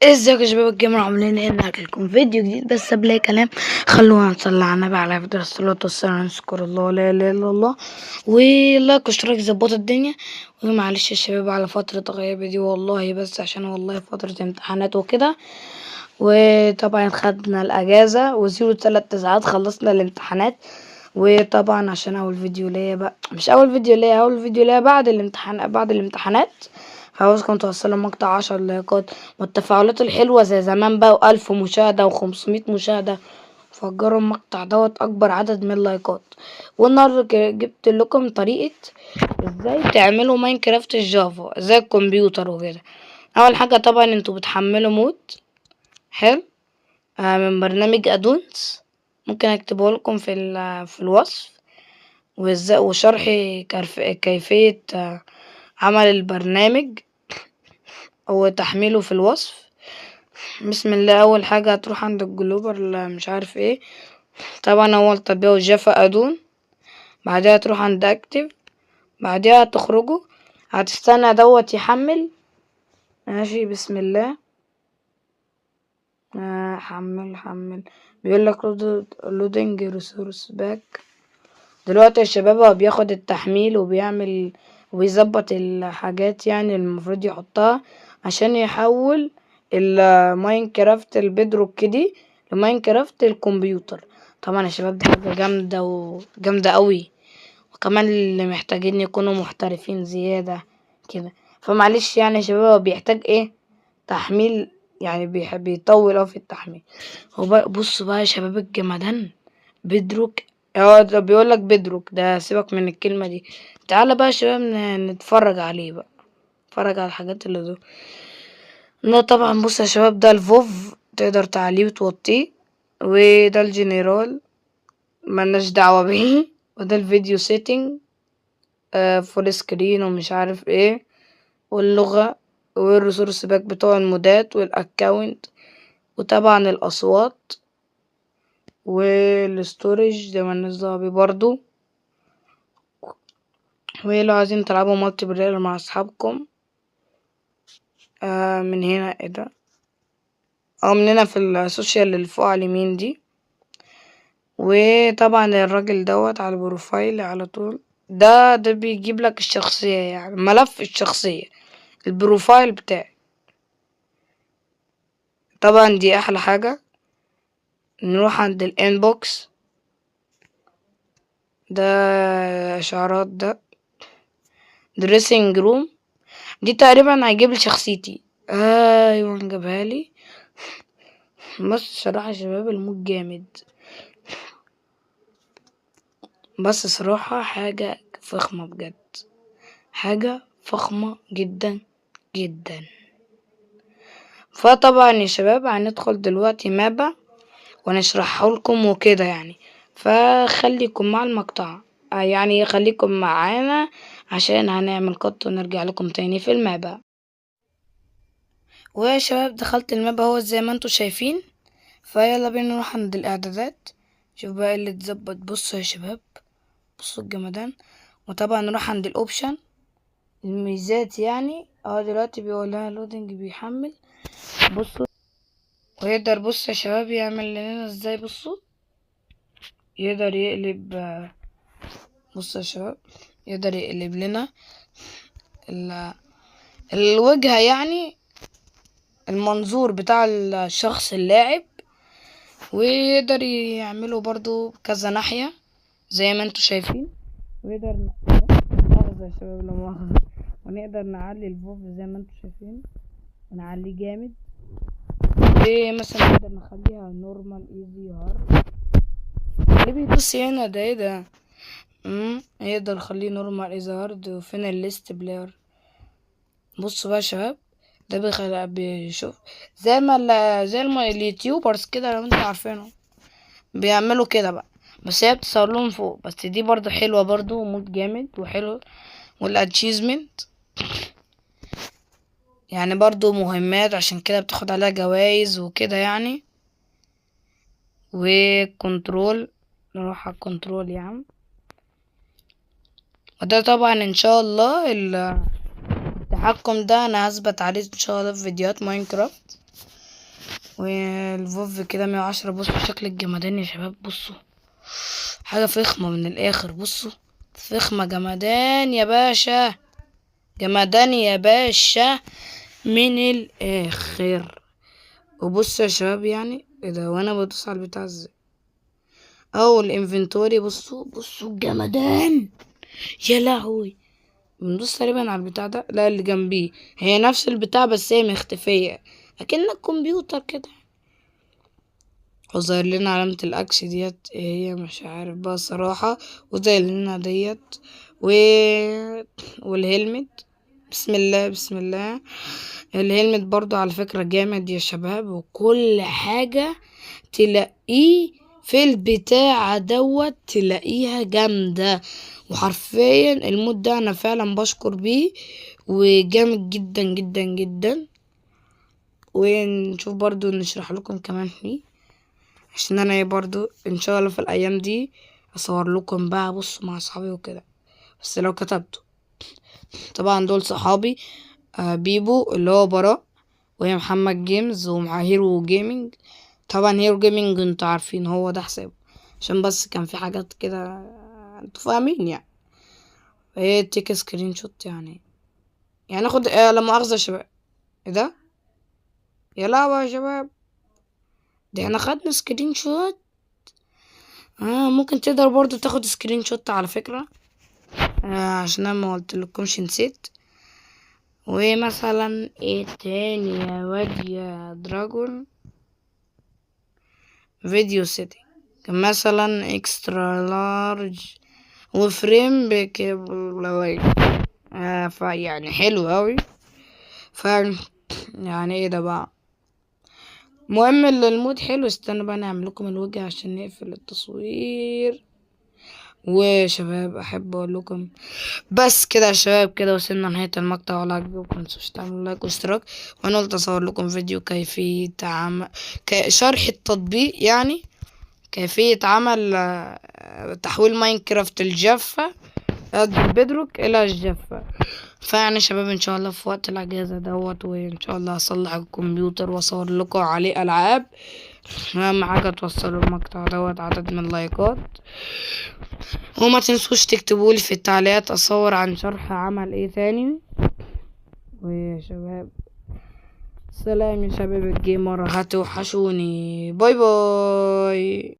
ازيكم يا شباب الجيمر، عاملين ايه؟ نرجع لكم فيديو جديد. بس قبل اي كلام خلونا نصلي على النبي عليه افضل الصلاه والسلام. نشكر الله لا اله الا الله، ولايك واشتراك يظبط الدنيا. ومعلش يا شباب على فتره غيابي دي والله، بس عشان والله فتره امتحانات وكده. وطبعا خدنا الاجازه وزيرو 3 ساعات خلصنا الامتحانات. وطبعا عشان اول فيديو ليا بقى، مش اول فيديو ليا، اول فيديو ليا بعد الامتحانات. فعاوزكم توصلوا مقطع 10 لايكات، والتفاعلات الحلوة زي زمان بقى، و1000 مشاهدة و500 مشاهدة. فجروا المقطع دوت أكبر عدد من اللايكات. والنهاردة جبت لكم طريقة ازاي تعملوا ماينكرافت الجافا زي الكمبيوتر وكده. أول حاجة طبعا انتوا بتحملوا مود حلو من برنامج ادونس. ممكن اكتبه لكم في الوصف، وشرح كيفية عمل البرنامج او تحميله في الوصف. بسم الله. اول حاجة هتروح عند الجلوبر مش عارف ايه، طبعا اول تطبيق جافا ادون. بعدها تروح عند اكتف، بعدها تخرجوا، هتستنى دوت يحمل. ماشي بسم الله. حمل بيقول لك لودنج ريسورس باك. دلوقتي يا شباب هو بياخد التحميل وبيعمل وبيظبط الحاجات يعني المفروض يحطها عشان يحول الماينكرافت البيدروك دي لماينكرافت الكمبيوتر. طبعا يا شباب دي حاجة جامدة وجامدة قوي، وكمان اللي محتاجين يكونوا محترفين زيادة كده. فمعلش يعني يا شباب هو بيحتاج ايه؟ تحميل يعني، بيحب يطول اوي في التحميل. بصوا بقى يا شباب الجمدان، بيدروك. ده بيقولك بيدروك ده، سيبك من الكلمة دي. تعالى بقى يا شباب نتفرج عليه بقى، نتفرج على الحاجات اللي دول. لا طبعا بص يا شباب، ده الفوف تقدر تعليه وتوطيه، وده الجنرال ملناش دعوة بيه، وده الفيديو سيتنج فول سكرين ومش عارف ايه، واللغة، والريسورس باك بتوع المودات والاكاونت، وطبعا الاصوات، والستورج ده ملناش دعوة بيه برضو. ولو عايزين تلعبوا مالتي بلاير مع اصحابكم من هنا ايه ده، او من هنا في السوشيال اللي فوق على اليمين دي. وطبعا الراجل دوت على البروفايل على طول، ده بيجيب لك الشخصية، يعني ملف الشخصية، البروفايل بتاعي. طبعا دي احلى حاجة. نروح عند الانبوكس، ده اشعارات، ده دريسنج روم، دي تقريبا هيجيب لي شخصيتي. ايوه جابها لي. بس صراحة يا شباب المود جامد، بس صراحة حاجة فخمة بجد، حاجة فخمة جدا جدا. فطبعا يا شباب هندخل دلوقتي مابا ونشرحه لكم وكده يعني. فخليكم مع المقطع، يعني خليكم معانا عشان هنعمل قط ونرجع لكم تاني في المابا. ويا شباب دخلت المابا اهو زي ما انتوا شايفين. فيلا بينا نروح عند الاعدادات، شوف بقى إيه اللي اتظبط. بصوا يا شباب، بصوا الجمدان. وطبعا نروح عند الاوبشن، الميزات يعني. دلوقتي بيقولها لودنج بيحمل. بصوا، ويقدر بص يا شباب يعمل لنا ازاي. بصوا يقدر يقلب، بصوا يا شباب يقدر يقلب لنا الوجهة، يعني المنظور بتاع الشخص اللاعب. ويقدر يعمله برضو كذا ناحية زي ما انتوا شايفين. ويقدر مؤاخذة يا شباب لا مؤاخذة. ونقدر نعلي الفوف زي ما انتوا شايفين، ونعليه جامد. ومثلا نقدر نخليها نورمال ايزي هارد. اللي بيبص هنا ده ايه ده؟ يقدر يخليه نورمال ايزي هارد. وفين الليست بلاير؟ بصوا بقى يا شباب، ده بيشوف زي اليوتيوبرز كده لو انتوا عارفينهم بيعملوا كده بقى، بس هي بتصور لهم فوق. بس دي برضو حلوة برضو، ومود جامد وحلو. والاتشيزمنت يعني برضو مهمات، عشان كده بتاخد عليها جوائز وكده يعني. وكنترول، نروح على الكنترول يا عم. وده طبعا ان شاء الله التحكم ده انا هثبت عليه ان شاء الله في فيديوهات ماينكرافت. والفوف كده 110. بصوا شكل الجمدان يا شباب، بصوا حاجة فخمة من الآخر. بصوا فخمة جمدان يا باشا، جمدان يا باشا من الآخر. وبصوا يا شباب يعني ايه ده، وانا بدوس على البتاع ازاي؟ الانفنتوري. بصوا الجمدان يا لهوي. بندوس تقريبا على البتاع ده، لا اللي جنبيه هي نفس البتاع بس هي مختفية اكنك كمبيوتر كده. وظاهر لنا علامة الاكس ديت ايه هي مش عارف بقى الصراحة. وظاهر لنا ديت و... والهلمت. بسم الله بسم الله. الهلمت برضو على فكرة جامد يا شباب، وكل حاجة تلاقيه في البتاع دوت تلاقيها جامدة. وحرفيا المود ده انا فعلا بشكر بيه، وجامد جدا جدا جدا. ونشوف برضو نشرح لكم كمان فيه، عشان انا برضو ان شاء الله في الايام دي اصور لكم بقى بصوا مع صحابي وكده. بس لو كتبته طبعا دول صحابي، بيبو اللي هو براء، وهي محمد جيمز، ومع هيرو جيمنج. طبعا هيرو جيمنج انتوا عارفين هو ده حسابه، عشان بس كان في حاجات كده انتوا فاهمين يعني. هي تيك سكرين شوت يعني ناخد لا مؤاخذة يا شباب. ايه ده يا لهوي يا شباب، ده احنا خدنا سكرين شوت. ممكن تقدر برضو تاخد سكرين شوت على فكرة، عشان انا ما قلتلكمش نسيت. ومثلا ايه تاني يا واد يا دراجون؟ فيديو سيتنج مثلا اكسترا لارج وفريم بكيبل. فيعني حلو اوي. ف يعني ايه ده بقى؟ مهم المود حلو. استنى بقى نعمل لكم الوجه عشان نقفل التصوير. وشباب احب اقول لكم بس كده يا شباب، كده وصلنا نهاية المقطع. ولا عجبكم متنسوش تعملوا لايك واشتراك. وانا قلت اصور لكم فيديو كيفية شرح التطبيق، يعني كيفية عمل تحويل ماينكرافت الجافة البيدروك الى الجافة. فيعني شباب ان شاء الله في وقت الاجازة دوت، وان شاء الله اصلح الكمبيوتر واصور لكم عليه العاب. اهم حاجة توصلوا المقطع دوت عدد من اللايكات، وما تنسوش تكتبولي في التعليقات اصور عن شرح عمل ايه تاني. ويا شباب سلام يا شباب الجيمر، هتوحشوني. باي باي.